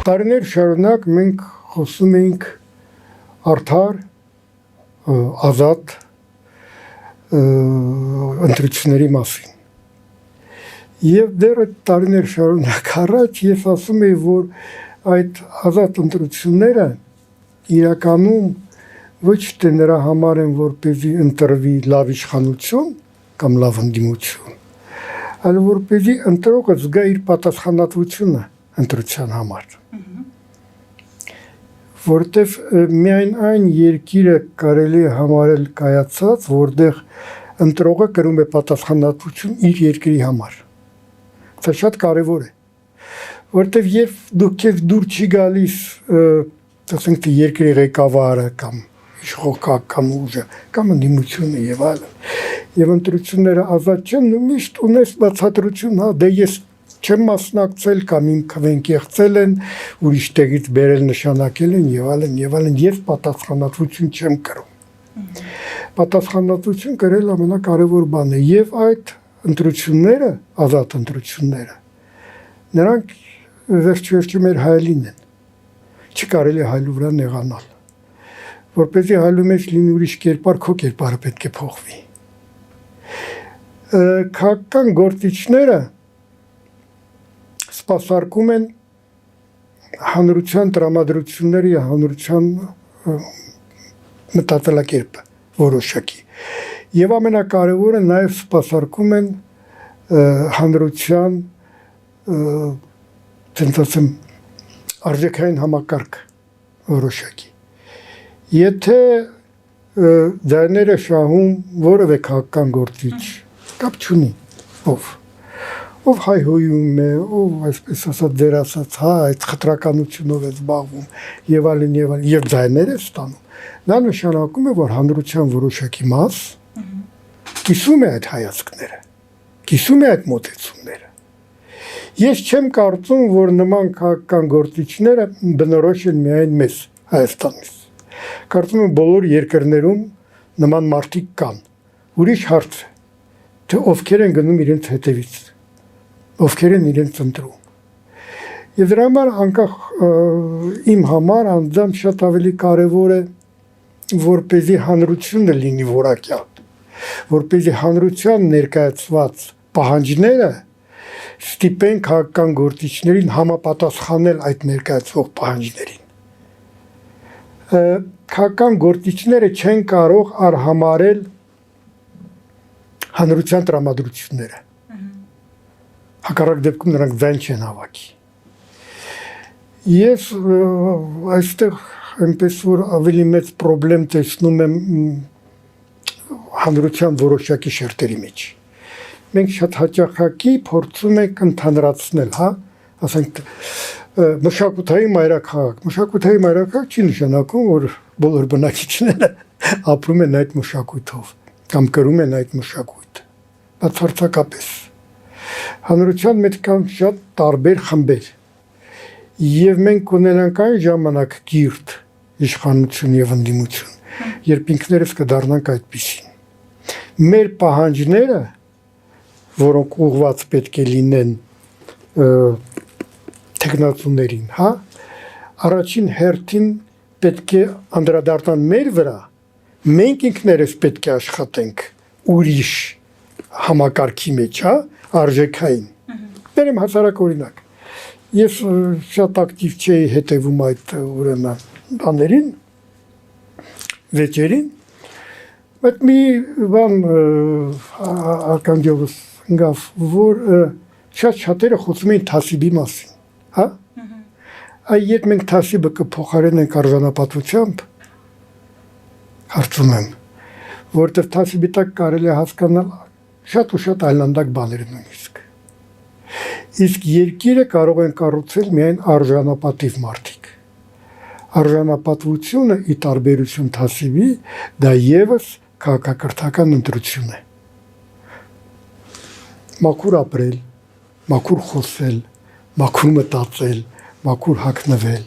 Տարիներ շարունակ մենք խոսում էինք արդար, ազատ ընտրությունների մասին։ Եվ դեռ տարիներ շարունակ առաջ ես ասում էի, որ այդ ազատ ընտրությունները իրականում ոչ թե նրա համար են, որպեսզի ընտրվի լավ իշխանություն կամ լավ ընդդիմություն, այլ որպեսզի ընտրողը զգա իր պատասխանատվությունը ընտրության համար։ Որտեվ միայն այն երկիրը կարելի է համարել կայացած, որտեղ ընտրողը կրում է պատասխանատվություն իր երկրի համար։ Դա շատ կարևոր է, որտեվ երբ դուք քեզ դուր չի գալիս, ասենք թե երկրի ղեկավարը կամ իշխող կամ ուժը կամ ընդդիմությունը եւ այլն, եւ ընտրությունները ազատ չեն, միշտ ունես բացատրություն, հա, դե ես չեմ մասնակցել կամ իմ քվեն կեղծել են, ուրիշ տեղից բերել նշանակել են եւ այլն, ես պատասխանատվություն չեմ կրում։ Պատասխանատվություն կրել ամենակարևոր բանն է եւ այդ ընտրությունները, ազատ ընտրությունները, նրանք վերջ-վերջում մեր հայելին են։ Չի կարելի հայելու վրա նեղանալ։ Որպեսզի հայելու մեջ լինի ուրիշ կերպար, քո կերպարը պետք է փոխվի։ Քաղաքական գործիչները սպասարկում են հանրության տրամադրությունների, հանրության մտածելակերպը որոշակի։ Եվ ամենակարևորը նաև սպասարկում են հանրության ցենտրացիոն արժեքային համակարգ որոշակի։ Եթե ձայները շահում որևէ քաղաքական գործիչ կապ չունի, ով հայհոյում է, ով այսպես ասած դեր ասած, հա, այդ խտրականությունով է զբաղվում եւ այլն եւ ձայներ է ստանում, նա նշանակում է, որ հանրության որոշակի մաս կիսում է այդ հայացքները, կիսում է այդ մոտեցումները։ Ես չեմ կարծում, որ նման քաղաքական գործիչները բնորոշ են միայն մեզ Հայաստանից։ Կարծում եմ բոլոր երկրներում նման մարդիկ կան։ Ուրիշ հարց է, թե ովքեր են գնում իրենց հետևից, ովքեր են իրենց ընտրում։ Եվ դրա համար անկախ իմ համար անձամբ շատ ավելի կարևոր է, որպեսզի հանրությունը լինի որակյալ, որպեսզի հանրության ներկայացված պահանջները ստիպեն քաղաքական գործիչներին համապատասխանել այդ ներկայացվող պահանջներին։ Քաղաքական գործիչները չեն կարող արհամարել հանրության տրամադրությունները։ Հակառակ դեպքում նրանք ձայն չեն հավաքի։ Ես այստեղ այնպես որ ավելի մեծ խնդրեմ տեսնում եմ հանրության որոշակի շերտերի մեջ։ Մենք շատ հաճախակի փորձում ենք ընդհանրացնել, հա, ասենք մշակութային մայրաքաղաք չի նշանակում, որ բոլոր բնակիչները ապրում են այդ մշակույթով կամ կրում են այդ մշակույթը։ Բացարձակապես հանրության մեջ կան շատ տարբեր խմբեր եւ մենք ունենանք այն ժամանակ գիրտ իշխանություն եւ ընդդիմություն, երբ ինքներս կդառնանք այդպիսին։ Մեր պահանջները, որոնք ուղղված պետք է լինեն թեկնածուներին, հա, առաջին հերթին պետք է անդրադառնան մեր վրա, մենք ինքներս պետք է աշխատենք ուրիշ համակարգի մեջ, հա, արժեքային։ Բերեմ հասարակ օրինակ։ Ես շատ ակտիվ չէի հետևում այդ ուրեմն բաներին, վեճերին, բայց մի բան ականջովս ընկավ, որ շատ-շատերը խոսում էին թասիբի մասին, հա։ Այդ երբ մենք թասիբը կփոխարինենք արժանապատվությամբ, կարծում եմ, որտեղ թասիբի տակ կարելի է հասկանալ շատ ու շատ այլանդակ բաներ նույնիսկ։ Իսկ երկիրը կարող են կառուցել միայն արժանապատիվ մարդիկ։ Արժանապատվությունը ի տարբերություն թասիբի, դա եւս քաղաքակրթական ընտրություն է։ Մաքուր ապրել, մաքուր խոսել, մաքուր մտածել, մաքուր հագնվել։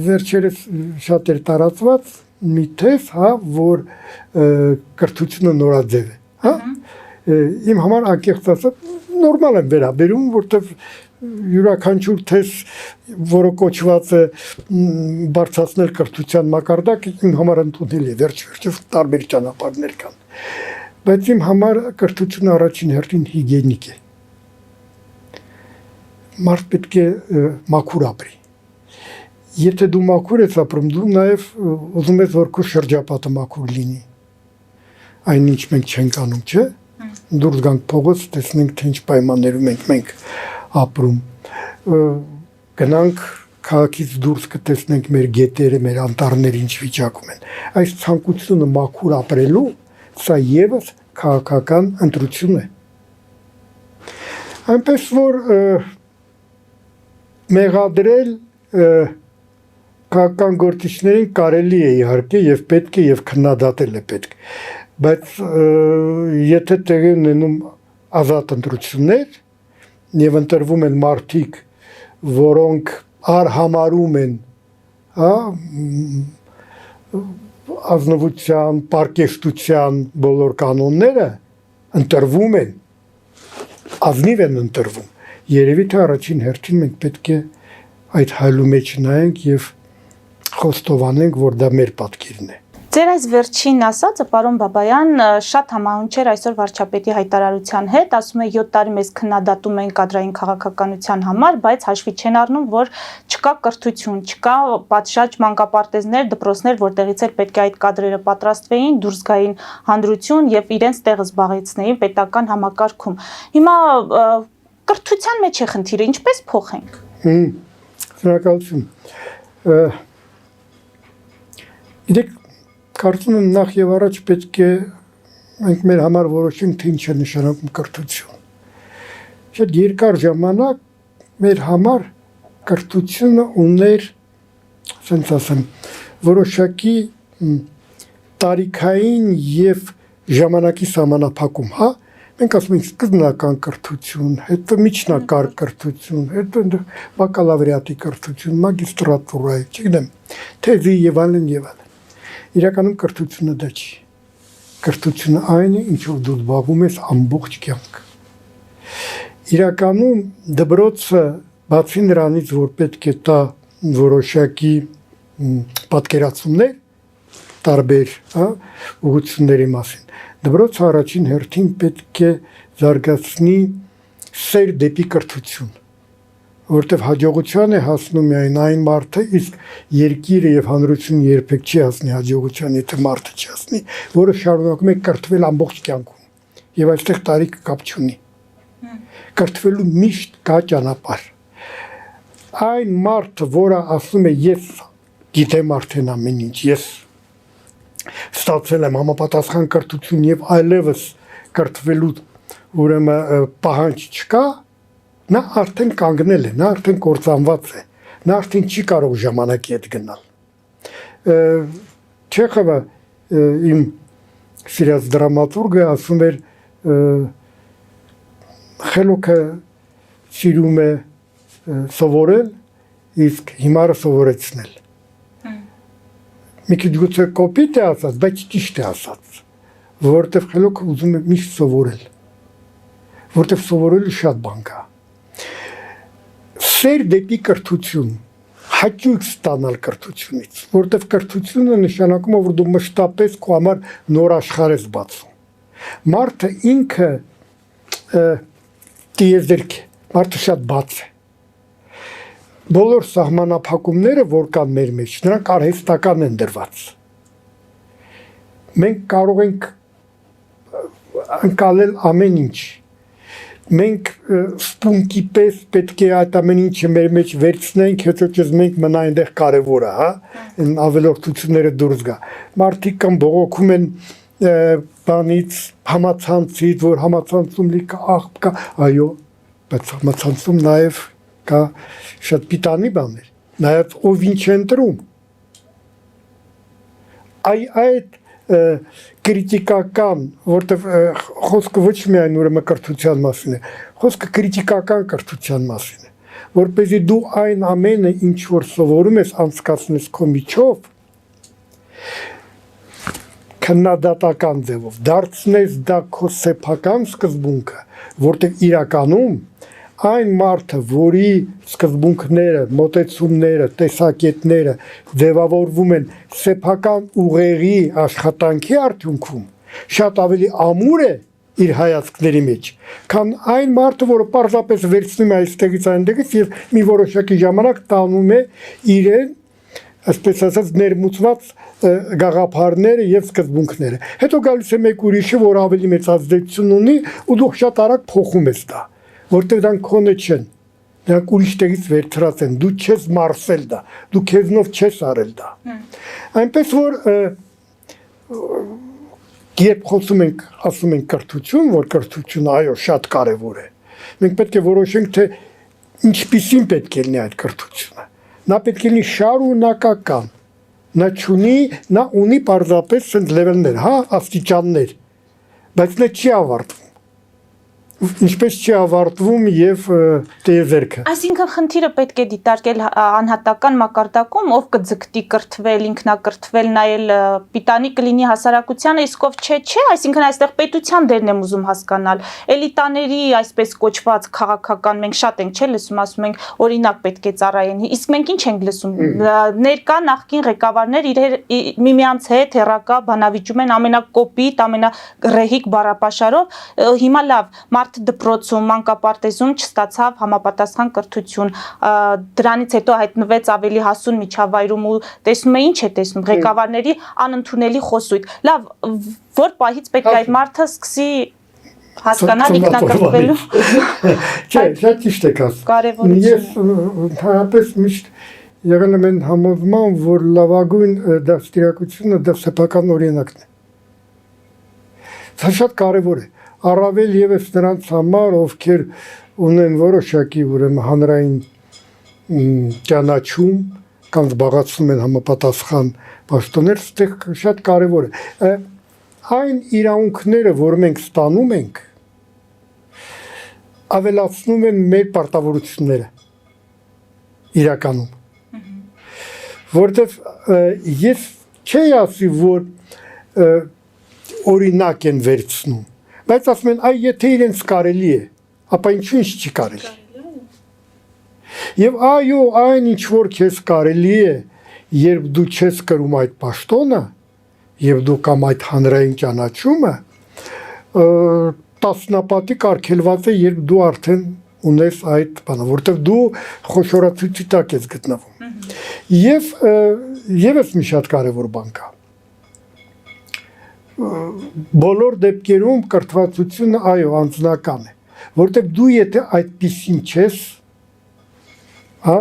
Վերջերս շատ էր տարածված մի թեզ, հա, որ կրթությունը նորաձև է, հա։ իմ համար անկեղծ ասած նորմալ եմ վերաբերում, որտեվ յուրաքանչյուր թես, որը կոչված է բարձրացնել կրթության մակարդակ, իմ համար ընդունելի է, վերջ-վերջով տարբեր ճանապարհներ կան։ Բայց իմ համար կրթությունը առաջին հերթին հիգիենիկ է։ Մարդ պետք է մաքուր ապրի։ Եթե դու մաքուր ես ապրում, դու նաև ուզում ես, որ քո շրջապատը մաքուր լինի։ Այնինչ մենք չենք անում, չէ՞։ Դուրս գանք փողոց, տեսնենք, թե ինչ պայմաններում ենք մենք ապրում։ Գնանք քաղաքից դուրս կտեսնենք մեր գետերը, մեր անտառները ինչ վիճակում են։ Այս ցանկությունը մաքուր ապրելու, սա եւս քաղաքական ընտրություն է։ Այնպես որ մեղադրել քաղաքական գործիչներին կարելի է իհարկե եւ պետք է եւ քննադատել է պետք, բայց եթե տեղի ունենում ազատ ընտրություններ եւ ընտրվում են մարդիկ, որոնք արհամարում են, հա, ազնվության, պարկեշտության բոլոր կանոնները, ընտրվում են, ազնիվ են ընտրվում, երևի թե առաջին հերթին մենք պետք է այդ հայլու մեջ նայենք եւ խոստովանենք, որ դա մեր պատկերն է։ Ձեր այս վերջին ասածը, պարոն Բաբայան, շատ համահունչ էր այսօր վարչապետի հայտարարության հետ, ասում է 7 տարի մեզ քննադատում են կադրային քաղաքականության համար, բայց հաշվի չեն առնում, որ չկա կրթություն, չկա պատշաճ մանկապարտեզներ, դպրոցներ, որտեղից էլ պետք է այդ կադրերը պատրաստվեին, դուրս գային հանրություն եւ իրենց տեղը զբաղեցնեին պետական համակարգում։ Հիմա կրթության մեջ է խնդիրը, ինչպես փոխենք։ Շնորհակալություն։ Գիտեք, կարծում եմ նախ եւ առաջ պետք է մենք մեր համար որոշենք, թե ինչ է նշանակում կրթություն։ Շատ երկար ժամանակ մեր համար կրթությունը ուներ, ասենք ասեմ, որոշակի տարիքային եւ ժամանակի սահմանափակում, հա։ Մենք ասում ենք սկզբնական կրթություն, հետո միջնակարգ կրթություն, հետո բակալավրիատի կրթություն, մագիստրատուրայի, չգիտեմ, թեզի եւ այլն եւ այլն։ Իրականում կրթությունը դա չի։ Կրթությունը այն է, ինչով դու զբաղվում ես ամբողջ կյանք։ Իրականում դպրոցը բացի նրանից, որ պետք է տա որոշակի պատկերացումներ տարբեր, հա, ուղղությունների մասին, դպրոցը առաջին հերթին պետք է զարգացնի սեր դեպի կրթություն, որտեվ հաջողության է հասնում միայն այն մարդը, իսկ երկիրը եւ հանրությունը երբեք չի հասնի հաջողության, եթե մարդը չի հասնի, որը շարունակում է կրթվել ամբողջ կյանքում եւ այստեղ տարիք կապ չունի։ Կրթվելու միշտ կա ճանապարհ։ Այն մարդը, որը ասում է ես գիտեմ արդեն ամեն ինչ, ես ստացել եմ համապատասխան կրթություն եւ այլևս կրթվելու ուրեմն պահանջ չկա, նա արդեն կանգնել է, նա արդեն կործանված է, նա արդեն չի կարող ժամանակի հետ գնալ։ Չեխովը իմ սիրած դրամատուրգը ասում էր խելոքը սիրում է սովորել, իսկ հիմարը սովորեցնել։ Մի քիչ գուցե կոպիտ է ասած, բայց ճիշտ է ասած, որովհետև խելոքը ուզում է միշտ սովորել, որովհետև սովորելու շատ բան կա։ Սեր դեպի կրթություն, հաճույք ստանալ կրթությունից, որովհետև կրթությունը նշանակում է, որ դու մշտապես քո համար նոր աշխարհ ես բացում։ Մարդը ինքը տիեզերք է, մարդը շատ բաց է։ Բոլոր սահմանափակումները, որ կան մեր մեջ, նրանք արհեստական են դրված։ Մենք կարող ենք անցնել ամեն ինչ։ Մենք սպունկի պես պետք է այդ ամեն ինչը մեր մեջ վերցնենք, հետո չզմենք մնա այնտեղ կարևորը, հա, այն ավելորդությունները դուրս գա։ Մարդիկ կան բողոքում են բանից, համացանցից, որ համացանցում լիքը աղբ կա, այո, բայց համացանցում նաև կա շատ պիտանի բաներ, նաև ով ինչ է ընտրում։ Այդ կրիտիկական, որտեվ խոսքը ոչ միայն ուրեմն կրթության մասին է, խոսքը կրիտիկական կրթության մասին է, որպեսզի դու այն ամենը, ինչ որ սովորում ես, անցկացնես քո միջով, քննադատական ձևով դարձնես դա քո սեփական սկզբունքը, որտեղ իրականում այն մարդը, որի սկզբունքները, մոտեցումները, տեսակետները ձևավորվում են սեփական ուղեղի աշխատանքի արդյունքում, շատ ավելի ամուր է իր հայացքների մեջ, քան այն մարդը, որը պարզապես վերցնում է այստեղից այնտեղից եւ մի որոշակի ժամանակ տանում է իրեն, այսպես ասած, ներմուծված գաղափարները եւ սկզբունքները։ Հետո գալիս է մեկ ուրիշը, որ ավելի մեծ ազդեցություն ունի ու դու շատ արագ փոխում ես դա, որտեղ դրանք քոնը չեն։ Դրանք ուրիշ տեղից վերցրած են, դու չես մարսել դա, դու քեզնով չես արել դա։ Այնպես որ երբ խոսում ենք, ասում ենք կրթություն, որ կրթությունը այո շատ կարևոր է։ Մենք պետք է որոշենք, թե ինչպիսին պետք է լինի այդ կրթությունը։ Նա պետք է լինի շարունակական։ Նա ունի պարզապես սենց լևելներ, հա, աստիճաններ, բայց նա չի ավարտվում։ Ինչպես չի ավարտվում եւ տիեզերքը։ Այսինքն խնդիրը պետք է դիտարկել անհատական մակարդակում, ով կձգտի կրթվել, ինքնակրթվել, նայել պիտանի կլինի հասարակությանը, իսկ ով չէ, այսինքն այստեղ պետության դերն եմ ուզում հասկանալ։ Էլիտաների այսպես կոչված քաղաքական մենք շատ ենք, չէ՞, լսում, ասում ենք, օրինակ պետք է ծառայեն։ Իսկ մենք ինչ ենք լսում։ Ներկա նախկին ղեկավարներ միմյանց հետ հերակա բանավիճում են ամենակոպիտ, ամենառեհիկ բառապաշարով։ Հիմա լավ, դպրոցում, մանկապարտեզում չստացավ համապատասխան կրթություն, դրանից հետո հայտնվեց ավելի հասուն միջավայրում ու տեսնում է ինչ է տեսնում, ղեկավարների անընդունելի խոսույթ։ Լավ, որ պահից պետք է այդ մարդը սկսի հասկանալ ինքնակրթվելու։ Չէ, շատ ճիշտ եք ասում։ Ես ընդհանրապես միշտ եղել եմ այն համոզման, որ լավագույն դաստիարակությունը դա սեփական օրինակն է։ Դա շատ կարևոր է։ Առավել եւս նրանց համար, ովքեր ունեն որոշակի ուրեմն հանրային ճանաչում կամ զբաղեցնում են համապատասխան պաշտոններ, այդտեղ շատ կարևոր է։ Այն իրավունքները, որ մենք ստանում ենք, ավելացնում են մեր պարտավորությունները իրականում։ Որտեւ ես չի ասի, որ օրինակ են վերցնում, բայց ասում են, այ եթե իրենց կարելի է, ապա ինչու ինչ չի կարելի։ Եվ այո, այն ինչ որ քեզ կարելի է, երբ դու չես կրում այդ պաշտոնը, եւ դու կամ այդ հանրային ճանաչումը, տասնապատիկ արգելված է, երբ դու արդեն ունես այդ բանը, որտեղ դու խոշորացույցի տակ ես գտնվում։ Եվ եւս մի շատ կարևոր բան կա։ Բոլոր դեպքերում կրթվածությունը այո անձնական է, որտեղ դու եթե այդպիսին չես, հա,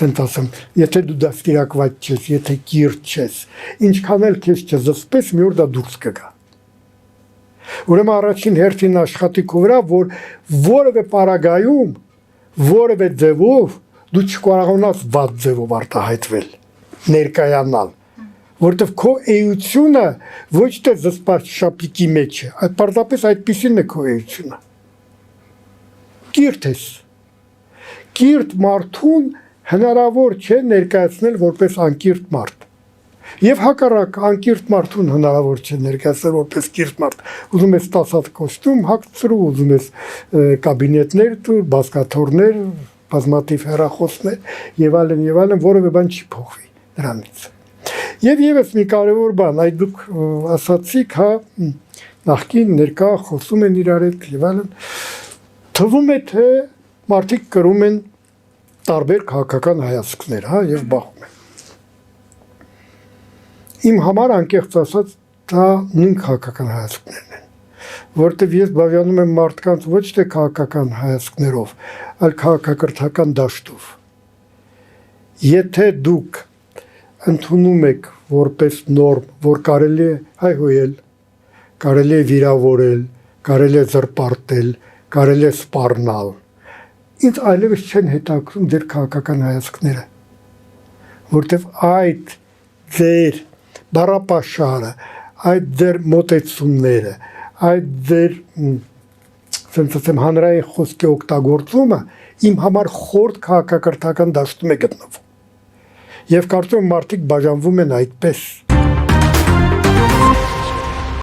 ասենք ասեմ, եթե դու դաստիարակված չես, եթե կիրթ չես, ինչքան էլ քեզ չզսպես, մի օր դա դուրս կգա։ Ուրեմն առաջին հերթին աշխատի քո վրա, որ որևէ պարագայում, որևէ ձևով դու չկարողանաս վատ ձևով արտահայտվել, ներկայանալ, որտեվ քո էությունը ոչ թե զսպած շապիկի մեջ է, այլ պարզապես այդպիսին է քո էությունը։ Կիրթ ես։ Կիրթ մարդուն հնարավոր չէ ներկայացնել որպես անկիրթ մարդ։ Եվ հակառակ անկիրթ մարդուն հնարավոր չէ ներկայացնել որպես կիրթ մարդ։ Ուզում ես 10 հատ կոստյում հագցրու, ուզում ես կաբինետներ տուր, բազկաթոռներ, բազմաթիվ հեռախոսներ եւ այլն, որևէ բան չի փոխվի դրանից։ Եվ եւս մի կարևոր բան, այդ դուք ասացիք, հա, նախկին ներկա խոսում են իրար հետ եւ այլն, թվում է թե մարդիկ կրում են տարբեր քաղաքական հայացքներ, հա, եւ բախում են։ Իմ համար անկեղծ ասած դա նույն քաղաքական հայացքներն են, որտեղ ես բաժանում եմ մարդկանց ոչ թե քաղաքական հայացքներով, այլ քաղաքակրթական դաշտով։ Եթե դուք ընդունում եք որպես նորմ, որ կարելի է հայհոյել, կարելի է վիրավորել, կարելի է զրպարտել, կարելի է սպառնալ, ինձ այլևս չեն հետաքրում ձեր քաղաքական հայացքները, որտեվ այդ ձեր բառապաշարը, այդ ձեր մոտեցումները, այդ ձեր հանրային խոսքի օգտագործումը իմ համար խորտ քաղաքակրթական դաշտում է գտնվում։ Եվ կարծում եմ մարդիկ բաժանվում են այդպես։